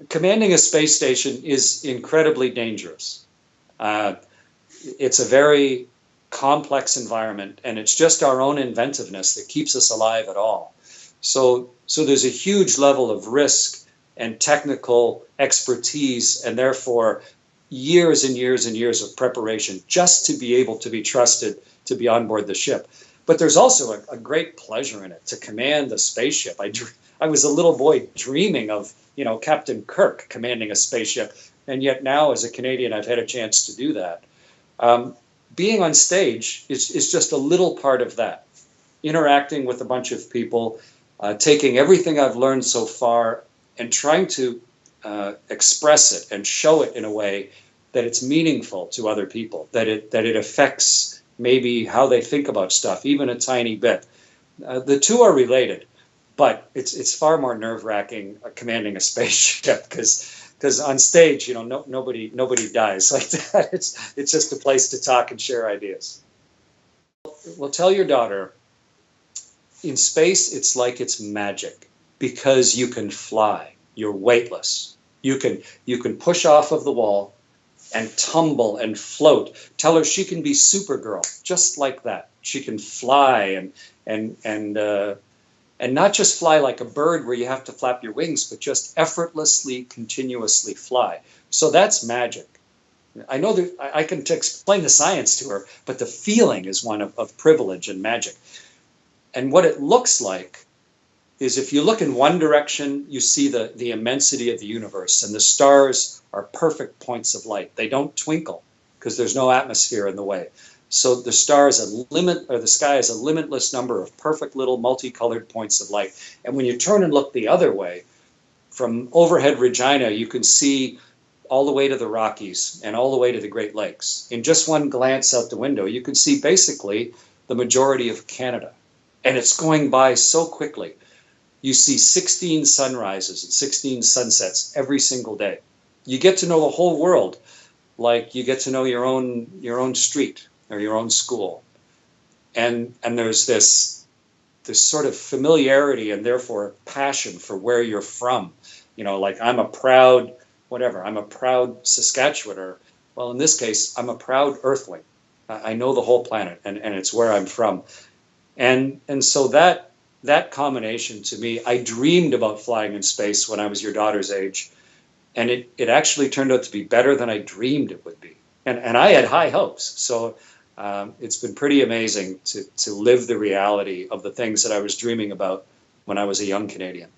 Commanding a space station is incredibly dangerous. Uh, it's a very complex environment, and it's just our own inventiveness that keeps us alive at all. So there's a huge level of risk and technical expertise, and therefore years and years and years of preparation just to be able to be trusted to be on board the ship. But there's also a great pleasure in it to command a spaceship. I was a little boy dreaming of, Captain Kirk commanding a spaceship, and yet now as a Canadian, I've had a chance to do that. Um, Being on stage is just a little part of that. Interacting with a bunch of people, taking everything I've learned so far and trying to express it and show it in a way that it's meaningful to other people, that it affects maybe how they think about stuff, even a tiny bit. The two are related, but it's far more nerve-wracking commanding a spaceship because on stage, nobody dies like that. It's just a place to talk and share ideas. Well, tell your daughter, in space, it's magic because you can fly. You're weightless. You can push off of the wall and tumble and float. Tell her she can be Supergirl, just like that. She can fly and not just fly like a bird where you have to flap your wings, but just effortlessly, continuously fly. So that's magic. I know that I can explain the science to her, but the feeling is one of privilege and magic. And what it looks like is if you look in one direction, you see the immensity of the universe, and the stars are perfect points of light. They don't twinkle because there's no atmosphere in the way. So the sky is a limitless number of perfect little multicolored points of light. And when you turn and look the other way, from overhead Regina, you can see all the way to the Rockies and all the way to the Great Lakes. In just one glance out the window, you can see basically the majority of Canada. And it's going by so quickly. You see 16 sunrises and 16 sunsets every single day. You get to know the whole world like you get to know your own street or your own school. And there's this sort of familiarity and therefore passion for where you're from. Like I'm a proud Saskatchewaner. Well, in this case, I'm a proud Earthling. I know the whole planet, and it's where I'm from. And so that combination, to me, I dreamed about flying in space when I was your daughter's age, and it actually turned out to be better than I dreamed it would be. And I had high hopes. So it's been pretty amazing to live the reality of the things that I was dreaming about when I was a young Canadian.